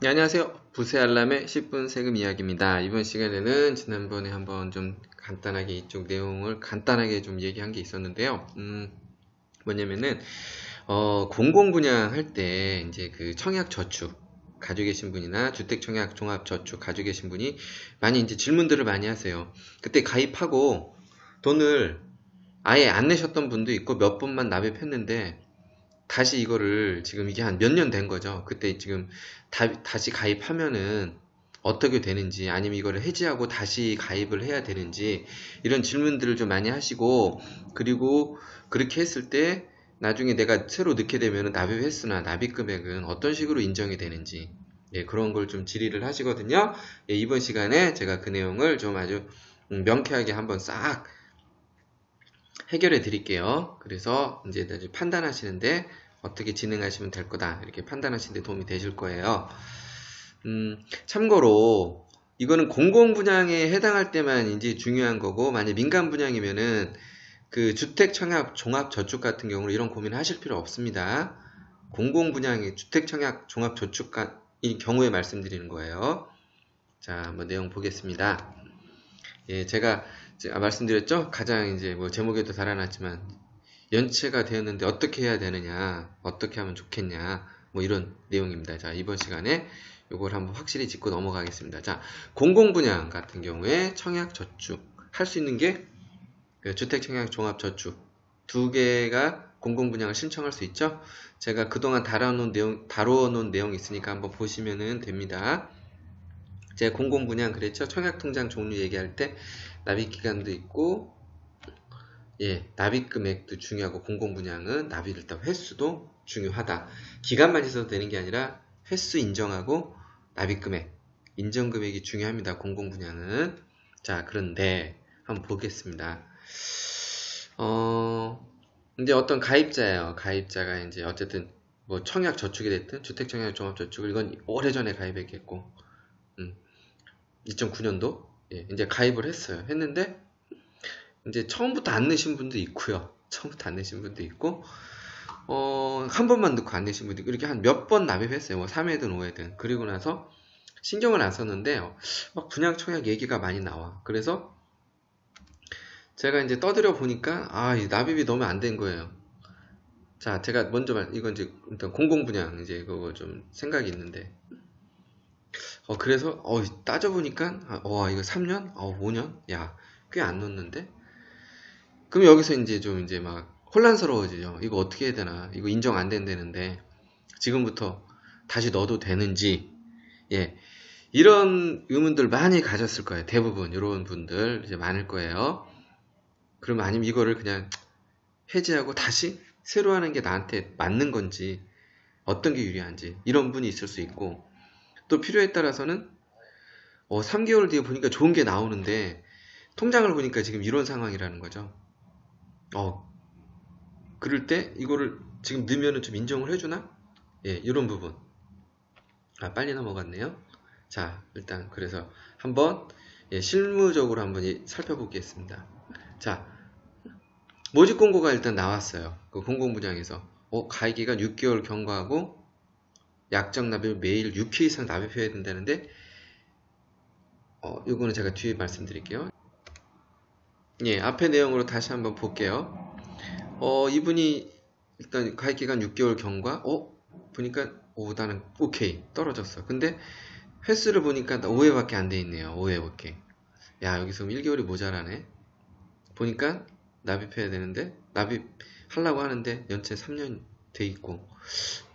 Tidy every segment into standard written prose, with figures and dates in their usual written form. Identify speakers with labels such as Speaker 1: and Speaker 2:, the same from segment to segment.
Speaker 1: 네, 안녕하세요. 부세 알람의 10분 세금 이야기입니다. 이번 시간에는 지난번에 한번 좀 간단하게 이쪽 내용을 간단하게 좀 얘기한 게 있었는데요. 뭐냐면은, 공공분양할 때 이제 그 청약저축 가지고 계신 분이나 주택청약 종합저축 가지고 계신 분이 많이 이제 질문들을 많이 하세요. 그때 가입하고 돈을 아예 안 내셨던 분도 있고 몇 번만 납입했는데 다시 이거를 지금 이게 한 몇 년 된 거죠. 그때 지금 다시 가입하면은 어떻게 되는지 아니면 이거를 해지하고 다시 가입을 해야 되는지 이런 질문들을 좀 많이 하시고 그리고 그렇게 했을 때 나중에 내가 새로 넣게 되면은 납입 횟수나 납입 금액은 어떤 식으로 인정이 되는지 예, 그런 걸 좀 질의를 하시거든요. 예, 이번 시간에 제가 그 내용을 좀 아주 명쾌하게 한번 싹 해결해 드릴게요. 그래서 이제 판단하시는데 어떻게 진행하시면 될 거다. 이렇게 판단하시는데 도움이 되실 거예요. 참고로 이거는 공공 분양에 해당할 때만 이제 중요한 거고 만약 민간 분양이면은 그 주택 청약 종합 저축 같은 경우는 이런 고민을 하실 필요 없습니다. 공공 분양의 주택 청약 종합 저축이 경우에 말씀드리는 거예요. 자, 한번 내용 보겠습니다. 예, 제가 말씀드렸죠? 가장 이제 뭐 제목에도 달아놨지만 연체가 되었는데 어떻게 해야 되느냐, 어떻게 하면 좋겠냐, 뭐 이런 내용입니다. 자, 이번 시간에 이걸 한번 확실히 짚고 넘어가겠습니다. 자, 공공분양 같은 경우에 청약저축 할 수 있는 게 주택청약종합저축 두 개가 공공분양을 신청할 수 있죠. 제가 그동안 다뤄놓은 내용이 있으니까 한번 보시면 됩니다. 제가 공공분양 그랬죠. 청약통장 종류 얘기할 때 납입기간도 있고 예, 납입 금액도 중요하고 공공분양은 납입 일단 횟수도 중요하다. 기간만 있어도 되는 게 아니라 횟수 인정하고 납입 금액, 인정 금액이 중요합니다. 공공분양은. 자, 그런데 한번 보겠습니다. 이제 어떤 가입자예요. 가입자가 이제 어쨌든 뭐 청약 저축이 됐든 주택청약 종합저축을 이건 오래전에 가입했겠고 2009년도 예, 이제 가입을 했어요. 했는데 이제 처음부터 안 내신 분도 있고요. 처음부터 안 내신 분도 있고 한 번만 넣고 안 내신 분도 있고 이렇게 한 몇 번 납입했어요. 뭐 3회든 5회든. 그리고 나서 신경을 안 썼는데 막 분양 청약 얘기가 많이 나와. 그래서 제가 이제 떠들여 보니까 이 납입이 너무 안 된 거예요. 자, 제가 먼저 이건 이제 일단 공공분양 이제 그거 좀 생각이 있는데 그래서 따져보니까 이거 3년? 5년? 야, 꽤 안 넣었는데? 그럼 여기서 이제 좀 이제 막 혼란스러워지죠. 이거 어떻게 해야 되나? 이거 인정 안 된다는데 지금부터 다시 넣어도 되는지 예, 이런 의문들 많이 가졌을 거예요. 대부분 이런 분들 이제 많을 거예요. 그러면 아니면 이거를 그냥 해지하고 다시 새로 하는 게 나한테 맞는 건지 어떤 게 유리한지 이런 분이 있을 수 있고 또 필요에 따라서는 3개월 뒤에 보니까 좋은 게 나오는데 통장을 보니까 지금 이런 상황이라는 거죠. 그럴 때 이거를 지금 넣으면은 좀 인정을 해주나? 예, 이런 부분. 빨리 넘어갔네요. 자, 일단 그래서 한번 실무적으로 한번 살펴보겠습니다. 자, 모집 공고가 일단 나왔어요. 그 공공분양에서 가입기간 6개월 경과하고 약정 납입을 매일 6회 이상 납입해야 된다는데 요거는 제가 뒤에 말씀드릴게요. 예, 앞에 내용으로 다시 한번 볼게요. 이분이 일단 가입기간 6개월 경과 보니까 나는 오케이 떨어졌어. 근데 횟수를 보니까 5회밖에 안 돼 있네요. 5회밖에. 야, 여기서 1개월이 모자라네. 보니까 납입해야 되는데 납입하려고 하는데 연체 3년 돼 있고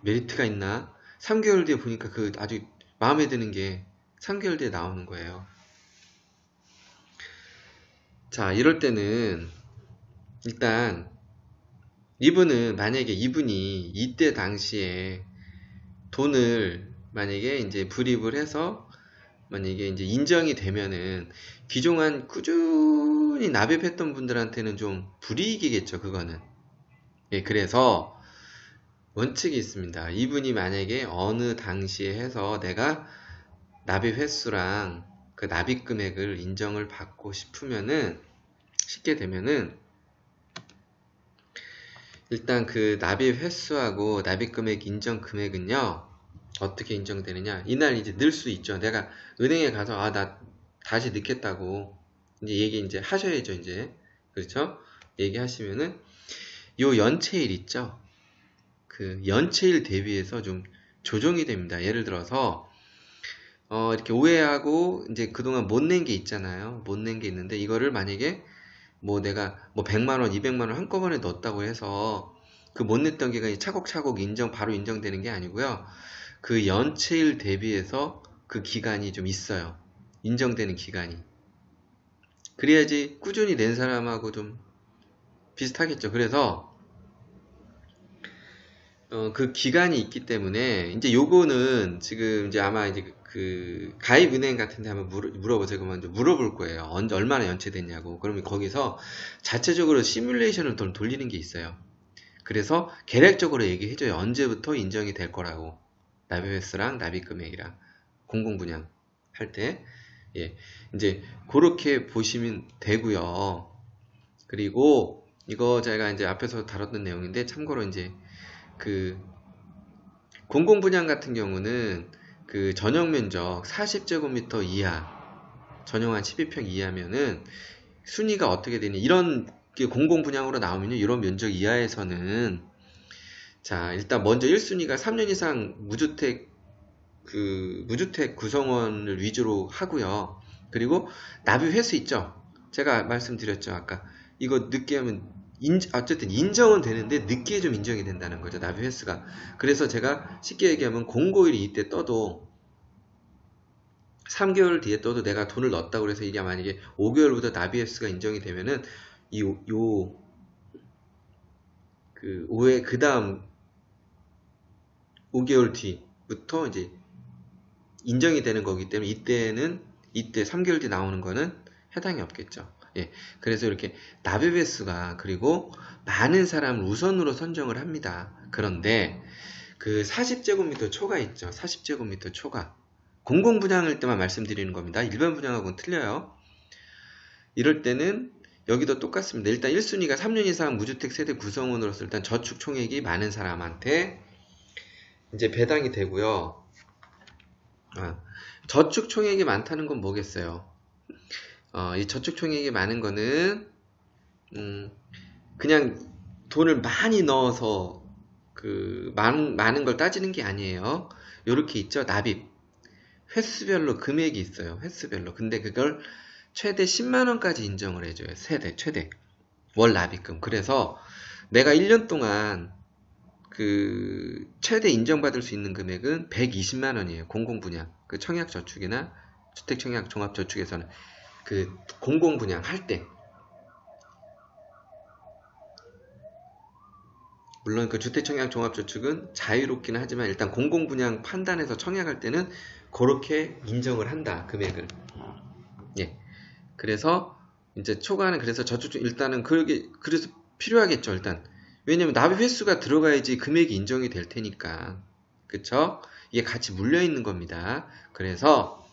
Speaker 1: 메리트가 있나? 3개월 뒤에 보니까 그 아주 마음에 드는 게 3개월 뒤에 나오는 거예요. 자, 이럴 때는 일단 이분은 만약에 이분이 이때 당시에 돈을 만약에 이제 불입을 해서 만약에 이제 인정이 되면은 기존한 꾸준히 납입했던 분들한테는 좀 불이익이겠죠, 그거는. 예, 그래서 원칙이 있습니다. 이분이 만약에 어느 당시에 해서 내가 납입 횟수랑 그 납입 금액을 인정을 받고 싶으면은 쉽게 되면은 일단 그 납입 횟수하고 납입 금액 인정 금액은요 어떻게 인정되느냐? 이날 이제 넣을 수 있죠. 내가 은행에 가서 나 다시 넣겠다고 이제 얘기 이제 하셔야죠. 이제 그렇죠? 얘기하시면은 요 연체일 있죠. 그 연체일 대비해서 좀 조정이 됩니다. 예를 들어서 이렇게 오해하고 이제 그동안 못 낸 게 있잖아요. 못 낸 게 있는데 이거를 만약에 뭐 내가 뭐 100만 원, 200만 원 한꺼번에 넣었다고 해서 그 못 냈던 게 차곡차곡 바로 인정되는 게 아니고요. 그 연체일 대비해서 그 기간이 좀 있어요. 인정되는 기간이. 그래야지 꾸준히 낸 사람하고 좀 비슷하겠죠. 그래서 그 기간이 있기 때문에 이제 요거는 지금 이제 아마 이제 그 가입은행 같은 데 한번 물어보세요. 그러면 이제 물어볼 거예요. 얼마나 연체됐냐고. 그러면 거기서 자체적으로 시뮬레이션을 돌리는 게 있어요. 그래서 계략적으로 얘기해줘요. 언제부터 인정이 될 거라고. 납입 횟수랑 납입 금액이랑 공공분양 할 때. 예. 이제 그렇게 보시면 되고요. 그리고 이거 제가 이제 앞에서 다뤘던 내용인데 참고로 이제 그 공공분양 같은 경우는 그 전용 면적 40제곱미터 이하, 전용한 12평 이하면은 순위가 어떻게 되니? 이런 게 공공분양으로 나오면요, 이런 면적 이하에서는 자 일단 먼저 1순위가 3년 이상 무주택 구성원을 위주로 하고요. 그리고 납입 횟수 있죠. 제가 말씀드렸죠 아까 이거 늦게 하면 어쨌든 인정은 되는데 늦게 좀 인정이 된다는 거죠. 납입 횟수가. 그래서 제가 쉽게 얘기하면 공고일이 이때 떠도 3개월 뒤에 떠도 내가 돈을 넣었다고 해서 이게 만약에 5개월부터 납입 횟수가 인정이 되면은 그 다음 5개월 뒤부터 이제 인정이 되는 거기 때문에 이때 3개월 뒤 나오는 거는 해당이 없겠죠. 예, 그래서 이렇게 납입 횟수가 그리고 많은 사람을 우선으로 선정을 합니다. 그런데 그 40제곱미터 초과 있죠. 40제곱미터 초과. 공공분양일 때만 말씀드리는 겁니다. 일반 분양하고는 틀려요. 이럴 때는 여기도 똑같습니다. 일단 1순위가 3년 이상 무주택 세대 구성원으로서 일단 저축 총액이 많은 사람한테 이제 배당이 되고요. 저축 총액이 많다는 건 뭐겠어요? 이 저축 총액이 많은 거는 그냥 돈을 많이 넣어서 그 많은 걸 따지는 게 아니에요. 요렇게 있죠. 납입 횟수별로 금액이 있어요. 횟수별로. 근데 그걸 최대 10만원까지 인정을 해줘요. 최대 월 납입금. 그래서 내가 1년 동안 그 최대 인정받을 수 있는 금액은 120만원이에요. 공공분양 그 청약저축이나 주택청약종합저축에서는 그 공공분양 할 때, 물론 그 주택청약종합저축은 자유롭기는 하지만 일단 공공분양 판단해서 청약할 때는 그렇게 인정을 한다. 금액을. 예. 그래서 이제 초과는 그래서 저축 일단은 그래서 필요하겠죠. 일단 왜냐면 납입 횟수가 들어가야지 금액이 인정이 될 테니까. 그쵸? 이게 같이 물려 있는 겁니다. 그래서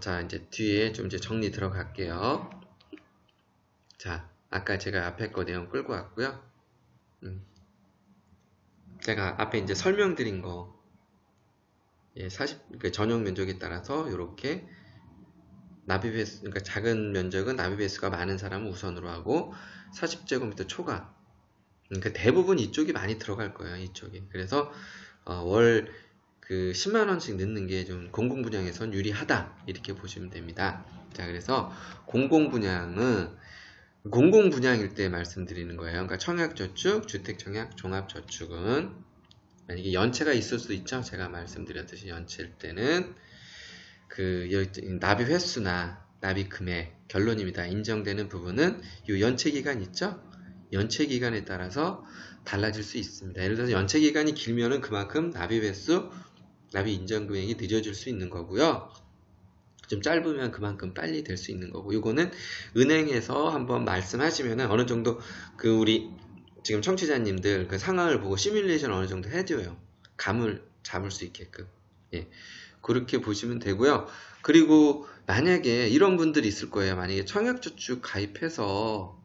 Speaker 1: 자 이제 뒤에 좀 이제 정리 들어갈게요. 자 아까 제가 앞에 거 내용 끌고 왔고요. 제가 앞에 이제 설명드린 거, 예, 그러니까 전용 면적에 따라서 이렇게 납입 횟수, 그러니까 작은 면적은 납입 횟수가 많은 사람을 우선으로 하고 40제곱미터 초과. 그러니까 대부분 이쪽이 많이 들어갈 거예요. 이쪽이. 그래서 월 그 10만원씩 넣는 게 좀 공공분양에선 유리하다. 이렇게 보시면 됩니다. 자, 그래서 공공분양은 공공분양일 때 말씀드리는 거예요. 그러니까 청약저축, 주택청약, 종합저축은 만약에 연체가 있을 수 있죠. 제가 말씀드렸듯이 연체일 때는 그 납입 횟수나 납입 금액 결론입니다. 인정되는 부분은 이 연체 기간 있죠. 연체 기간에 따라서 달라질 수 있습니다. 예를 들어서 연체 기간이 길면은 그만큼 납입 횟수, 납입 인정 금액이 늦어질 수 있는 거고요. 좀 짧으면 그만큼 빨리 될 수 있는 거고, 이거는 은행에서 한번 말씀하시면은 어느 정도 그 우리 지금 청취자님들 그 상황을 보고 시뮬레이션 어느 정도 해줘요. 감을 잡을 수 있게끔. 예. 그렇게 보시면 되고요. 그리고 만약에 이런 분들이 있을 거예요. 만약에 청약저축 가입해서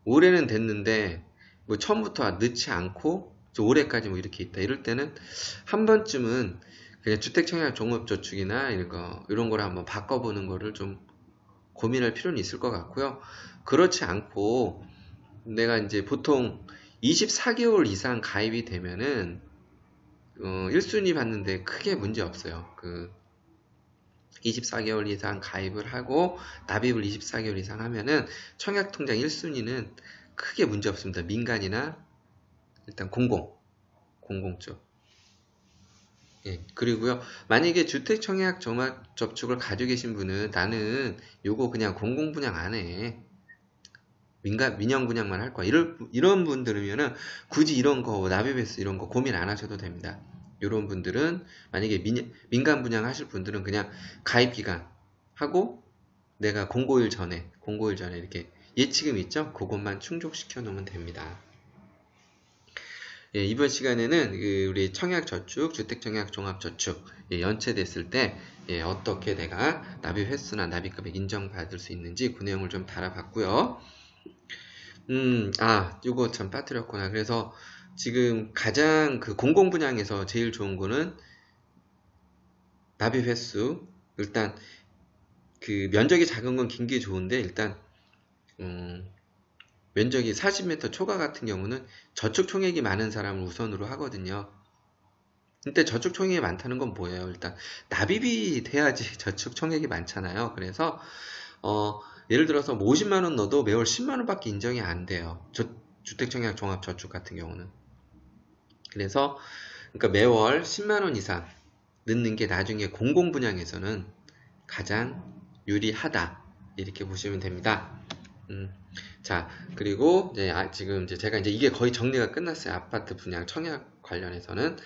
Speaker 1: 올해는 됐는데 뭐 처음부터 넣지 않고 올해까지 뭐 이렇게 있다. 이럴 때는 한 번쯤은 그냥 주택청약 종합저축이나 이런 거를 한번 바꿔보는 거를 좀 고민할 필요는 있을 것 같고요. 그렇지 않고 내가 이제 보통 24개월 이상 가입이 되면은 1순위 받는데 크게 문제 없어요. 24개월 이상 가입을 하고 납입을 24개월 이상 하면은 청약통장 1순위는 크게 문제 없습니다. 민간이나 일단 공공 쪽. 예, 그리고요, 만약에 주택청약 종합저축을 가지고 계신 분은 나는 요거 그냥 공공분양 안 해. 민영분양만 할 거야. 이런 분들이면은 굳이 이런 거, 납입해서 이런 거 고민 안 하셔도 됩니다. 이런 분들은 만약에 민간 분양 하실 분들은 그냥 가입기간 하고 내가 공고일 전에 이렇게 예치금 있죠? 그것만 충족시켜 놓으면 됩니다. 예, 이번 시간에는 우리 청약저축, 주택청약종합저축 연체됐을 때 어떻게 내가 납입 횟수나 납입금액 인정받을 수 있는지 그 내용을 좀 다뤄봤고요. 요거 참 빠뜨렸구나. 그래서 지금 가장 공공분양에서 제일 좋은 거는 납입 횟수. 일단 면적이 작은 건 긴 게 좋은데 일단 면적이 40m 초과 같은 경우는 저축 총액이 많은 사람을 우선으로 하거든요. 근데 저축 총액이 많다는 건 뭐예요? 일단 납입이 돼야지 저축 총액이 많잖아요. 그래서 예를 들어서 50만원 넣어도 매월 10만원 밖에 인정이 안 돼요. 주택청약 종합저축 같은 경우는. 그래서 그러니까 매월 10만원 이상 넣는 게 나중에 공공분양에서는 가장 유리하다. 이렇게 보시면 됩니다. 자, 그리고 지금 제가 이게 거의 정리가 끝났어요. 아파트 분양 청약 관련해서는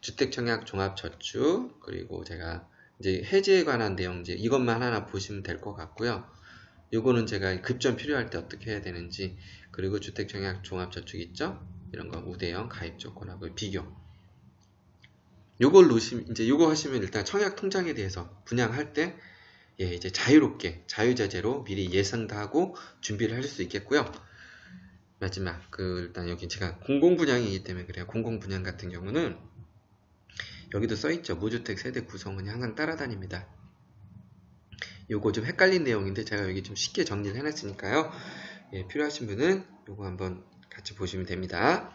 Speaker 1: 주택청약 종합저축, 그리고 제가 이제 해지에 관한 내용 이것만 하나 보시면 될 것 같고요. 요거는 제가 급전 필요할 때 어떻게 해야 되는지, 그리고 주택청약 종합저축 있죠? 이런 거 우대형 가입 조건하고 비교. 요걸 놓으시면 이제 요거 하시면 일단 청약 통장에 대해서 분양할 때 이제 자유롭게 자유자재로 미리 예상도 하고 준비를 하실 수 있겠고요. 마지막 일단 여기 제가 공공분양이기 때문에 그래요. 공공분양 같은 경우는 여기도 써있죠. 무주택 세대 구성원이 항상 따라다닙니다. 요거 좀 헷갈린 내용인데 제가 여기 좀 쉽게 정리를 해놨으니까요. 필요하신 분은 요거 한번 같이 보시면 됩니다.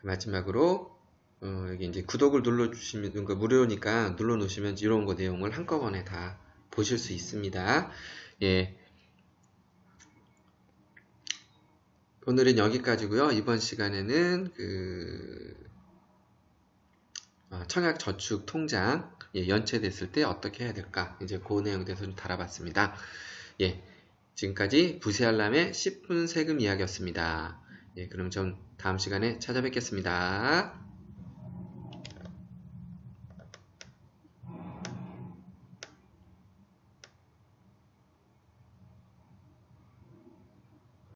Speaker 1: 마지막으로 여기 이제 구독을 눌러주시면 무료니까 눌러놓으시면 이런 거 내용을 한꺼번에 다 보실 수 있습니다. 오늘은 여기까지고요. 이번 시간에는 청약저축통장 연체됐을 때 어떻게 해야 될까, 이제 그 내용에 대해서 좀 다뤄봤습니다. 지금까지 부세알람의 10분 세금 이야기였습니다. 그럼 전 다음 시간에 찾아뵙겠습니다.